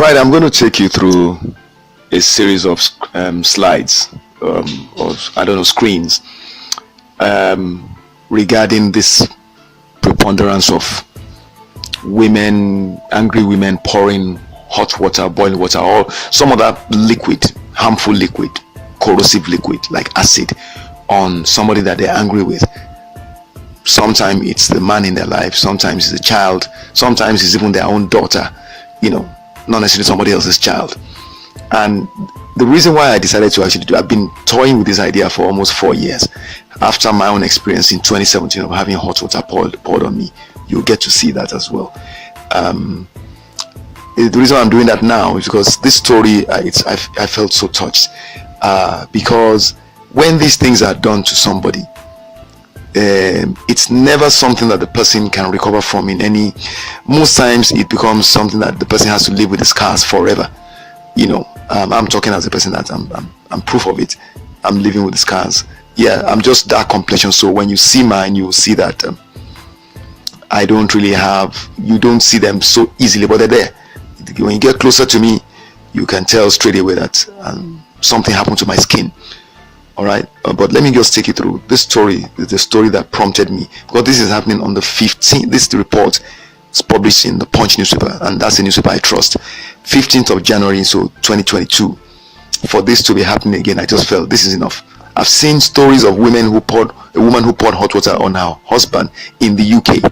Right, I'm going to take you through a series of slides, or I don't know, screens, regarding this preponderance of women, angry women pouring hot water, boiling water, or some other liquid, harmful liquid, corrosive liquid like acid on somebody that they're angry with. Sometimes it's the man in their life, sometimes it's a child, sometimes it's even their own daughter, not necessarily somebody else's child. And the reason why I decided to actually do, I've been toying with this idea for almost 4 years. After my own experience in 2017 of having hot water poured on me, you'll get to see that as well. The reason I'm doing that now is because this story, I felt so touched, because when these things are done to somebody, it's never something that the person can recover from most times it becomes something that the person has to live with the scars forever. I'm talking as a person that I'm proof of it. I'm living with the scars. I'm just dark complexion, so when you see mine, you will see that I don't really you don't see them so easily, but they're there. When you get closer to me, you can tell straight away that something happened to my skin. All right, but let me just take you through this story. The story that prompted me, because this is happening on the 15th. This report is published in the Punch newspaper, and that's a newspaper I trust. 15th of January, so 2022. For this to be happening again, I just felt this is enough. I've seen stories of a woman who poured hot water on her husband in the UK.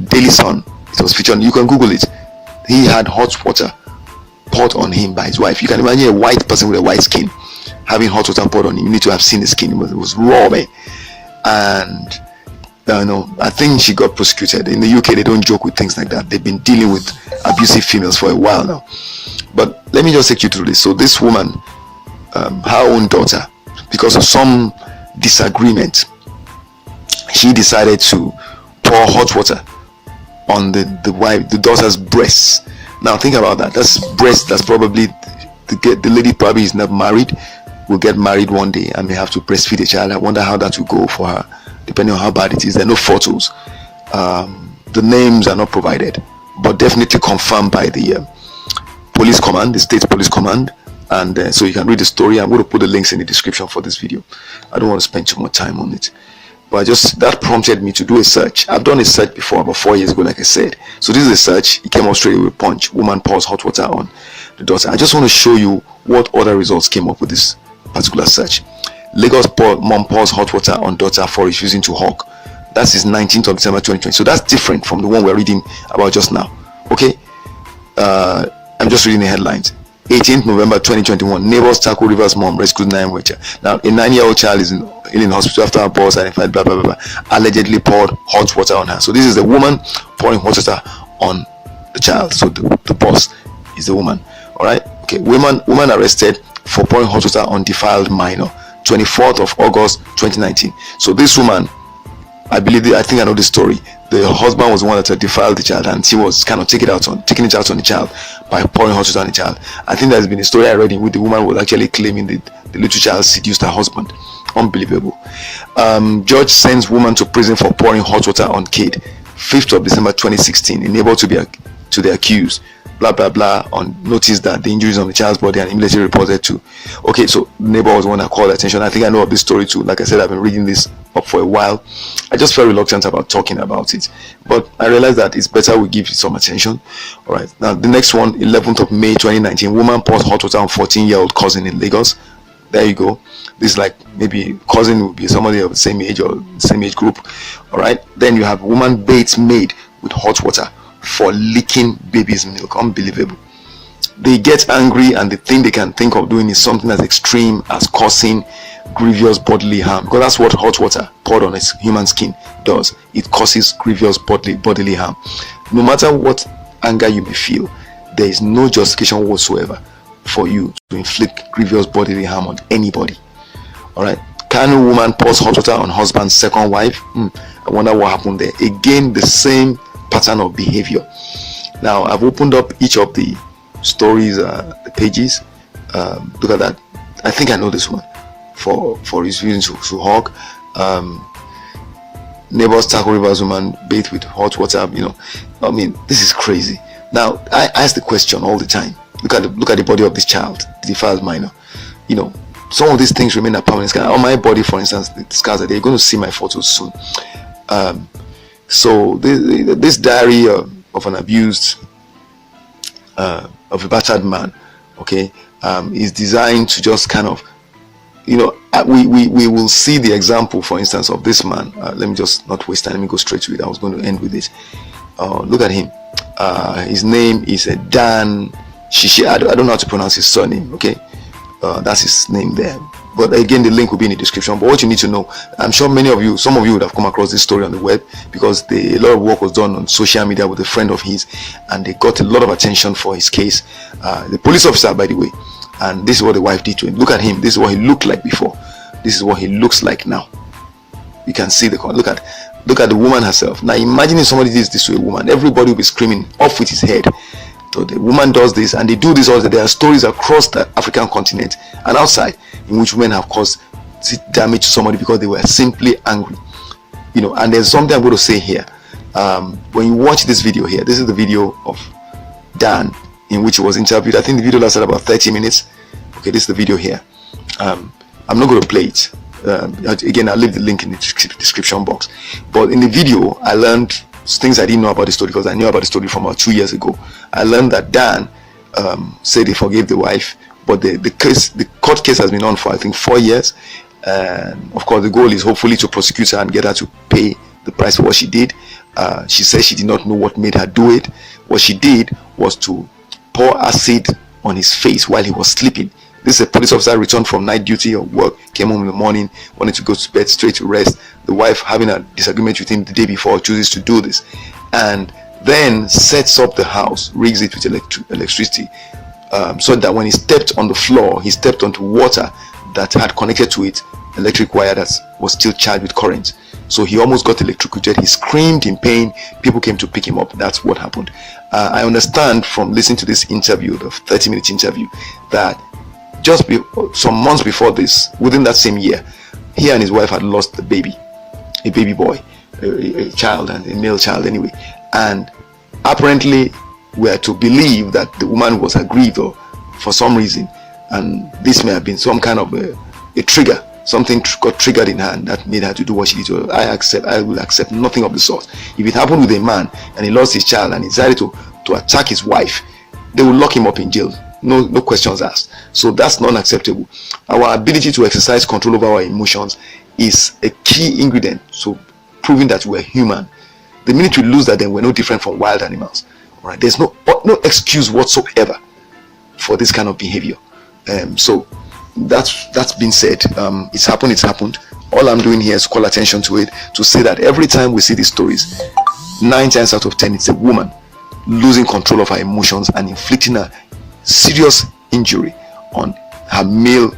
Daily Sun, it was featured. You can Google it. He had hot water poured on him by his wife. You can imagine a white person with a white skin having hot water poured on him. You need to have seen the skin. It was raw, man. And I think she got prosecuted. In the UK, they don't joke with things like that. They've been dealing with abusive females for a while now. But let me just take you through this. So this woman, her own daughter, because of some disagreement, she decided to pour hot water on the daughter's breasts. Now think about that. That's breast. That's probably the lady probably is not married, will get married one day and may have to breastfeed a child. I wonder how that will go for her, depending on how bad it is. There are no photos. The names are not provided, but definitely confirmed by the police command, the state police command. And so you can read the story. I'm going to put the links in the description for this video. I don't want to spend too much time on it, but that prompted me to do a search. I've done a search before, about 4 years ago, like I said. So this is a search. It came up straight with Punch. Woman pours hot water on the daughter. I just want to show you what other results came up with this particular search. Lagos mom pours hot water on daughter for refusing to hug. That is 19th of December 2020. So that's different from the one we're reading about just now. Okay, I'm just reading the headlines. 18th November 2021, neighbors tackle Rivers mom, rescued 9-year-old. Now, a 9-year-old child is in hospital after her boss identified, blah blah blah, allegedly poured hot water on her. So this is the woman pouring hot water on the child. So the boss is the woman. All right. Okay. Woman arrested for pouring hot water on defiled minor. 24th of August 2019. So this woman, I think I know the story. The husband was the one that had defiled the child, and she was kind of taking it out on the child by pouring hot water on the child. I think there's been a story I read in which the woman was actually claiming the little child seduced her husband. Unbelievable. Judge sends woman to prison for pouring hot water on kid. 5th of December 2016. Enabled to the accused. Blah blah blah, on notice that the injuries on the child's body and immediately reported to. Okay, so the neighbor was the one that called attention. I think I know of this story too. Like I said, I've been reading this up for a while. I just felt reluctant about talking about it, but I realized that it's better we give it some attention. All right, now the next one, 11th of May 2019, woman pours hot water on 14-year-old cousin in Lagos. There you go. This is like, maybe cousin would be somebody of the same age or same age group. All right, then you have woman baits maid with hot water for licking baby's milk. Unbelievable. They get angry, and the thing they can think of doing is something as extreme as causing grievous bodily harm, because that's what hot water poured on its human skin does. It causes grievous bodily harm. No matter what anger you may feel, there is no justification whatsoever for you to inflict grievous bodily harm on anybody. All right. Kano woman pours hot water on husband's second wife. I wonder what happened there. Again, the same pattern of behavior. Now I've opened up each of the stories, the pages. Look at that. I think I know this one. For refusing to hug. Neighbors tackle Rivers woman bathed with hot water. I mean, this is crazy. Now I ask the question all the time: look at the body of this child, the defiled minor. You know, some of these things remain a permanent scar. On my body, for instance, the scars that they're going to see my photos soon. So this diary of an abused, of a battered man, okay, is designed to just kind of, you know, we will see the example, for instance, of this man. Let me just not waste time. Let me go straight to it. I was going to end with it. Look at him. His name is Dan. I don't know how to pronounce his surname. Okay, that's his name there. But again, the link will be in the description. But what you need to know, I'm sure some of you would have come across this story on the web, because a lot of work was done on social media with a friend of his, and they got a lot of attention for his case. The police officer, by the way, and this is what the wife did to him. Look at him. This is what he looked like before. This is what he looks like now. You can see look at the woman herself. Now imagine if somebody did this to a woman, everybody will be screaming, off with his head. So the woman does this, and they do this also. There are stories across the African continent and outside in which women have caused damage to somebody because they were simply angry. You know, and there's something I'm going to say here. When you watch this video here, this is the video of Dan in which he was interviewed. I think the video lasted about 30 minutes. Okay, this is the video here. I'm not going to play it. Again, I'll leave the link in the description box. But in the video, I learned things I didn't know about the story, because I knew about the story from about 2 years ago. I learned that Dan said he forgave the wife, but the court case has been on for, I think, 4 years. And of course, the goal is hopefully to prosecute her and get her to pay the price for what she did. She says she did not know what made her do it. What she did was to pour acid on his face while he was sleeping. This is a police officer returned from night duty or work, came home in the morning, wanted to go to bed straight to rest. The wife, having a disagreement with him the day before, chooses to do this, and then sets up the house, rigs it with electricity, so that when he stepped on the floor, he stepped onto water that had connected to it, electric wire that was still charged with current. So he almost got electrocuted. He screamed in pain. People came to pick him up. That's what happened. I understand from listening to this interview, the 30-minute interview, that just some months before this, within that same year, he and his wife had lost a baby boy, a child, and a male child anyway. And apparently we are to believe that the woman was aggrieved or for some reason, and this may have been some kind of a trigger. Something got triggered in her, and that made her to do what she did. So I will accept nothing of the sort. If it happened with a man and he lost his child and he decided to attack his wife, they will lock him up in jail. No questions asked. So that's not acceptable. Our ability to exercise control over our emotions is a key ingredient to proving that we're human. The minute we lose that, then we're no different from wild animals. All right, there's no excuse whatsoever for this kind of behavior. So that's been said. It's happened. All I'm doing here is call attention to it, to say that every time we see these stories, 9 times out of 10 it's a woman losing control of her emotions and inflicting a serious injury on her male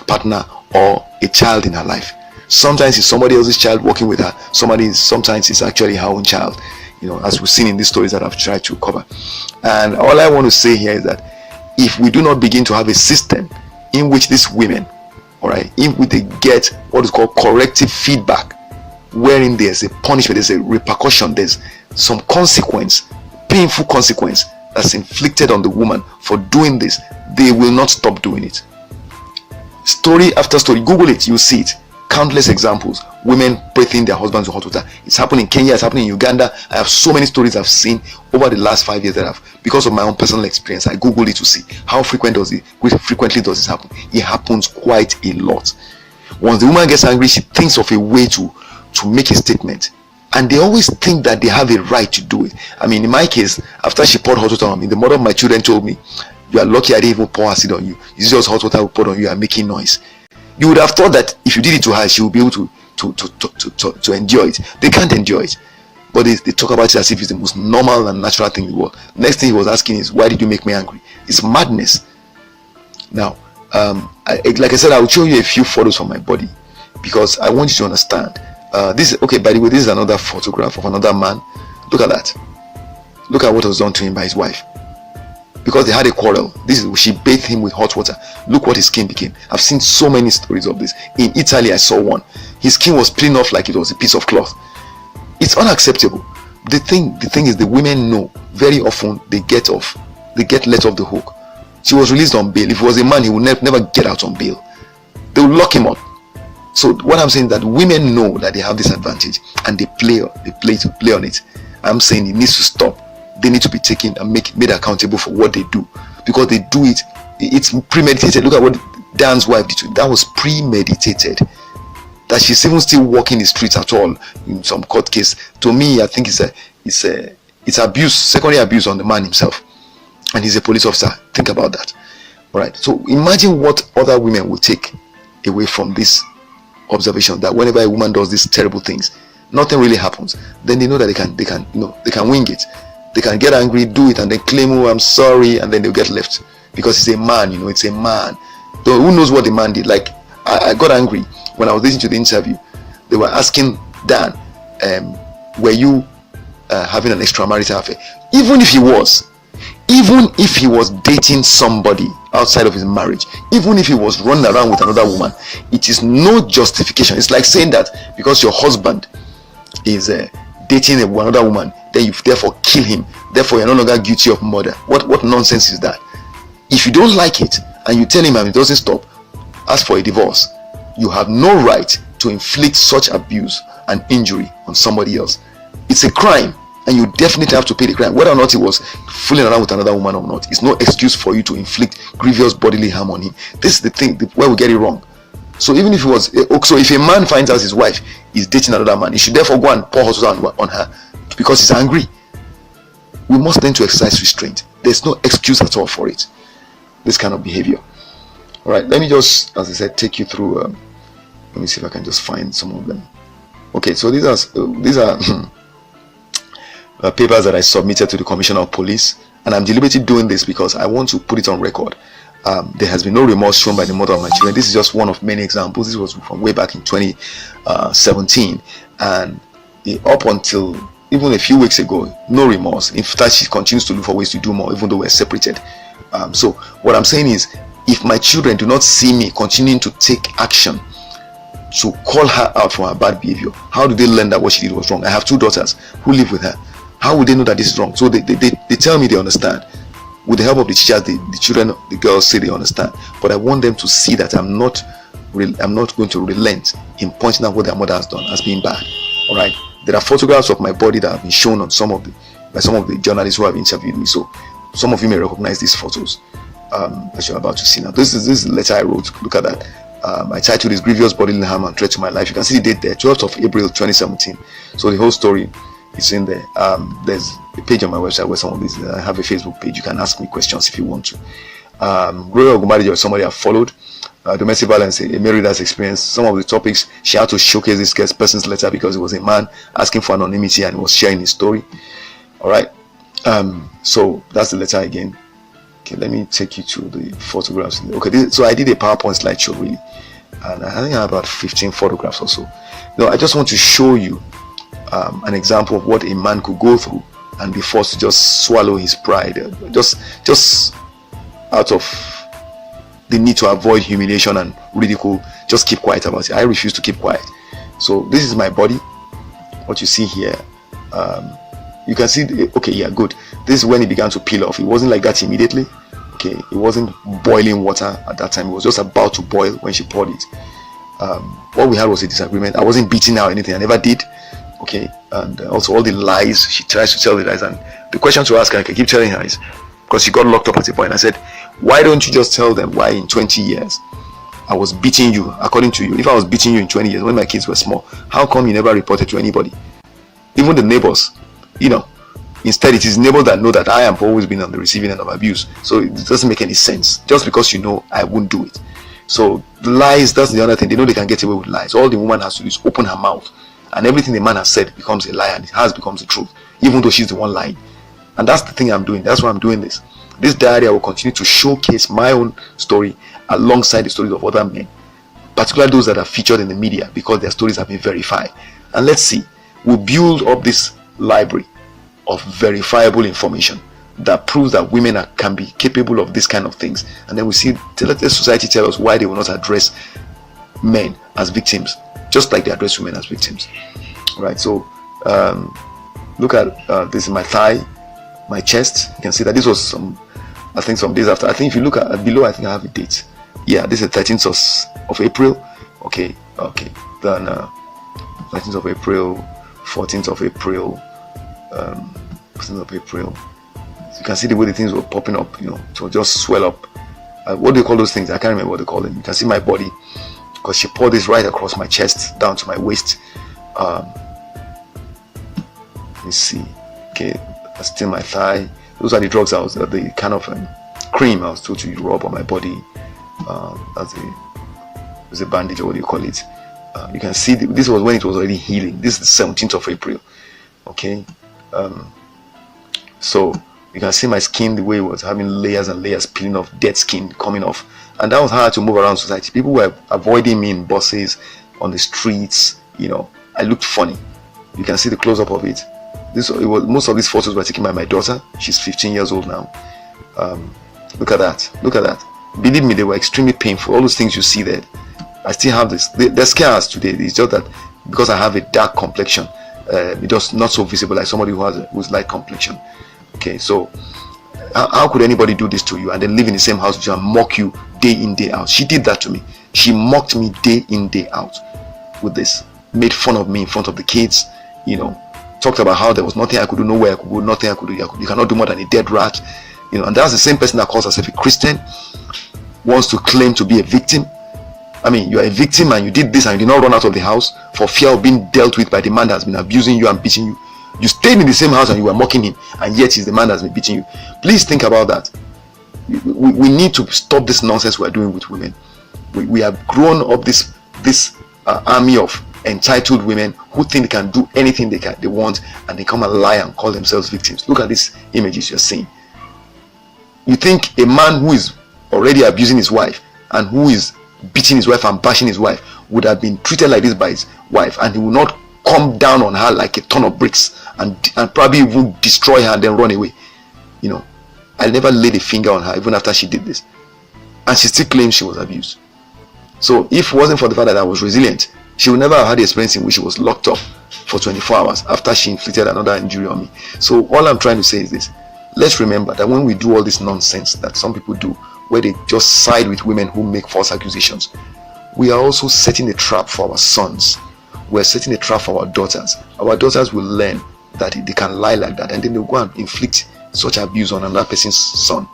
partner or a child in her life. Sometimes it's somebody else's child working with her. Sometimes it's actually her own child, you know, as we've seen in these stories that I've tried to cover. And all I want to say here is that if we do not begin to have a system in which these women, all right, if they get what is called corrective feedback, wherein there's a punishment, there's a repercussion, there's some consequence, painful consequence that's inflicted on the woman for doing this, they will not stop doing it. Story after story, Google it, you'll see it. Countless examples. Women bathing their husbands with hot water. It's happening in Kenya, it's happening in Uganda. I have so many stories I've seen over the last 5 years that I've, because of my own personal experience, I Googled it to see how frequently does this happen. It happens quite a lot. Once the woman gets angry, she thinks of a way to make a statement, and they always think that they have a right to do it. I mean, in my case, after she poured hot water on me, the mother of my children told me, "You are lucky I didn't even pour acid on you. It's just hot water we poured on you and making noise." You would have thought that if you did it to her, she would be able to endure it. They can't endure it, but they talk about it as if it's the most normal and natural thing in the world. Next thing he was asking is, "Why did you make me angry?" It's madness. Now, like I said, I will show you a few photos from my body because I want you to understand. This, okay, by the way, this is another photograph of another man. Look at that. Look at what was done to him by his wife. Because they had a quarrel. She bathed him with hot water. Look what his skin became. I've seen so many stories of this. In Italy, I saw one. His skin was peeling off like it was a piece of cloth. It's unacceptable. The thing is, the women know very often they get let off the hook She was released on bail. If he was a man, he would never get out on bail. They will lock him up. So what I'm saying is that women know that they have this advantage, and they play on it. I'm saying it needs to stop. They need to be taken and made accountable for what they do, because they do it. It's premeditated. Look at what Dan's wife did. That was premeditated. That she's even still walking the streets at all in some court case. To me, I think it's abuse, secondary abuse on the man himself, and he's a police officer. Think about that. All right. So imagine what other women will take away from this observation, that whenever a woman does these terrible things, nothing really happens. Then they know that they can wing it. They can get angry, do it, and then claim, oh, I'm sorry, and then they'll get left, because it's a man. It's a man. So who knows what the man did? Like, I got angry when I was listening to the interview. They were asking Dan, were you having an extramarital affair? Even if he was dating somebody outside of his marriage, even if he was running around with another woman, it is no justification. It's like saying that because your husband is dating another woman, then you therefore kill him, therefore you're no longer guilty of murder. What nonsense is that? If you don't like it and you tell him and it doesn't stop, ask for a divorce. You have no right to inflict such abuse and injury on somebody else. It's a crime, and you definitely have to pay the crime, whether or not he was fooling around with another woman or not. It's no excuse for you to inflict grievous bodily harm on him. This is the thing where we get it wrong. So even if if a man finds out his wife is dating another man, he should therefore go and pour hot water on her because he's angry. We must learn to exercise restraint. There's no excuse at all for it, this kind of behavior. All right, let me just, as I said, take you through. Let me see if I can just find some of them. Okay, so these are papers that I submitted to the Commissioner of Police, and I'm deliberately doing this because I want to put it on record. There has been no remorse shown by the mother of my children. This is just one of many examples. This was from way back in 2017, and up until even a few weeks ago, no remorse. In fact, she continues to look for ways to do more, even though we're separated. So what I'm saying is, if my children do not see me continuing to take action to call her out for her bad behavior, how do they learn that what she did was wrong? I have 2 daughters who live with her. How would they know that this is wrong? So they tell me they understand. With the help of the teachers, the children, the girls say they understand. But I want them to see that I'm not going to relent in pointing out what their mother has done as being bad. All right. There are photographs of my body that have been shown on by some of the journalists who have interviewed me. So some of you may recognize these photos that you're about to see now. This is the letter I wrote. Look at that. I titled is Grievous Bodily Harm and Threat to My Life. You can see the date there, 12th of April 2017. So the whole story is in there. There's a page on my website where some of these, I have a Facebook page. You can ask me questions if you want to. Gloria Ogunbadiji or somebody I've followed. Domestic violence, a male reader's experience. Some of the topics, she had to showcase this person's letter because it was a man asking for anonymity and he was sharing his story. All right. So that's the letter again. Okay, let me take you to the photographs. Okay, so I did a PowerPoint slideshow really, and I think I have about 15 photographs or so. Now I just want to show you an example of what a man could go through and be forced to just swallow his pride, just out of the need to avoid humiliation and ridicule. Just keep quiet about it. I refuse to keep quiet. So this is my body. What you see here, you can see. Okay, yeah, good. This is when it began to peel off. It wasn't like that immediately. Okay, it wasn't boiling water at that time. It was just about to boil when she poured it. What we had was a disagreement. I wasn't beating her or anything. I never did. Okay, and also all the lies she tries to tell the lies, and the question to ask her, I keep telling her, is because she got locked up at a point. I said, why don't you just tell them why in 20 years I was beating you? According to you, if I was beating you in 20 years when my kids were small, how come you never reported to anybody, even the neighbors? Instead it is neighbors that know that I have always been on the receiving end of abuse. So it doesn't make any sense. Just because you know I won't do it. So the lies, that's the other thing. They know they can get away with lies. All the woman has to do is open her mouth, and everything the man has said becomes a lie, and it has becomes the truth, even though she's the one lying. And that's the thing I'm doing. That's why I'm doing this. This diary, I will continue to showcase my own story alongside the stories of other men, particularly those that are featured in the media, because their stories have been verified. And let's see, we'll build up this library of verifiable information that proves that women can be capable of this kind of things. And then we see, let the society tell us why they will not address men as victims, just like they address women as victims. Right. So look at this is my thigh, my chest. You can see that this was some I think some days after. I think if you look at below, I think I have a date. Yeah, this is 13th of April. Okay. Then 13th of April, 14th of April, 14th of April. So you can see the way the things were popping up. It will just swell up. What do you call those things? I can't remember what they call them. You can see my body, because she poured this right across my chest down to my waist. Let me see. Okay, that's still my thigh. Those are the drugs the kind of cream I was told to rub on my body. That's a bandage, or what do you call it? You can see this was when it was already healing. This is the 17th of April. Okay, so you can see my skin, the way it was having layers and layers peeling off, dead skin coming off, and that was how I had to move around society. People were avoiding me in buses, on the streets. I looked funny. You can see the close-up of it. Most of these photos were taken by my daughter. She's 15 years old now. Look at that. Believe me, they were extremely painful. All those things you see there, I still have this. They're scars today. It's just that because I have a dark complexion, it's just not so visible like somebody who's light complexion. Okay, so how could anybody do this to you and then live in the same house with you and mock you day in, day out? She did that to me. She mocked me day in, day out with this. Made fun of me in front of the kids. Talked about how there was nothing I could do, nowhere I could go, nothing I could do. You cannot do more than a dead rat. And that's the same person that calls herself a Christian, wants to claim to be a victim. I mean, you are a victim and you did this and you did not run out of the house for fear of being dealt with by the man that has been abusing you and beating you. You stayed in the same house and you were mocking him, and yet he's the man that's been beating you. Please think about that. We need to stop this nonsense we're doing with women. We have grown up this army of entitled women who think they can do anything they want, and they come and lie and call themselves victims. Look at these images you're seeing. You think a man who is already abusing his wife and who is beating his wife and bashing his wife would have been treated like this by his wife, and he will not come down on her like a ton of bricks and probably even destroy her and then run away. I never laid a finger on her even after she did this, and she still claims she was abused. So if it wasn't for the fact that I was resilient, she would never have had the experience in which she was locked up for 24 hours after she inflicted another injury on me. So all I'm trying to say is this: let's remember that when we do all this nonsense that some people do, where they just side with women who make false accusations, we are also setting a trap for our sons. We're setting a trap for our daughters. Our daughters will learn that they can lie like that, and then they'll go and inflict such abuse on another person's son.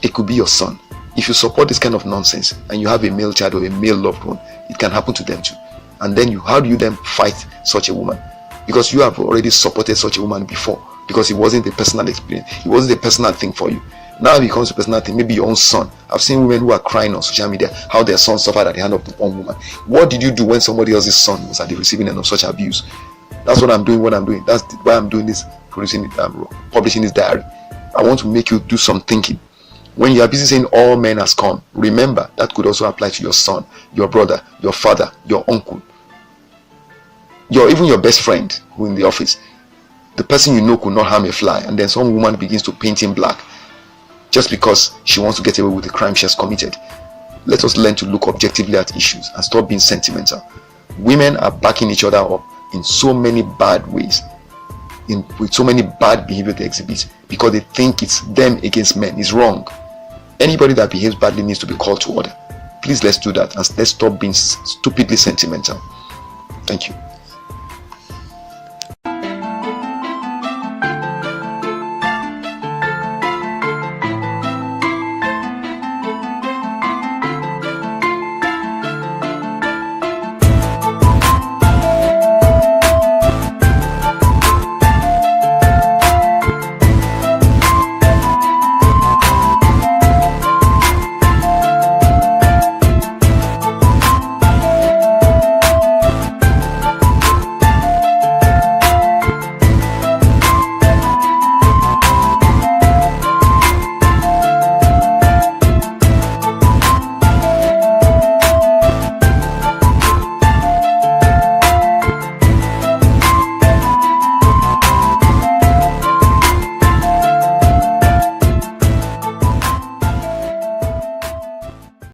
It could be your son. If you support this kind of nonsense and you have a male child or a male loved one, it can happen to them too. And then how do you then fight such a woman? Because you have already supported such a woman before, because it wasn't a personal experience, it wasn't a personal thing for you. Now it becomes a personal thing. Maybe your own son. I've seen women who are crying on social media how their son suffered at the hand of the one woman. What did you do when somebody else's son was at the receiving end of such abuse? That's what I'm doing. That's why I'm doing this, publishing this diary. I want to make you do some thinking. When you are busy saying all men has come, remember that could also apply to your son, your brother, your father, your uncle, even your best friend who in the office. The person you know could not harm a fly, and then some woman begins to paint him black just because she wants to get away with the crime she has committed. Let us learn to look objectively at issues and stop being sentimental. Women are backing each other up in so many bad ways, with so many bad behavior they exhibit, because they think it's them against men. It's wrong. Anybody that behaves badly needs to be called to order. Please, let's do that, and let's stop being stupidly sentimental. Thank you.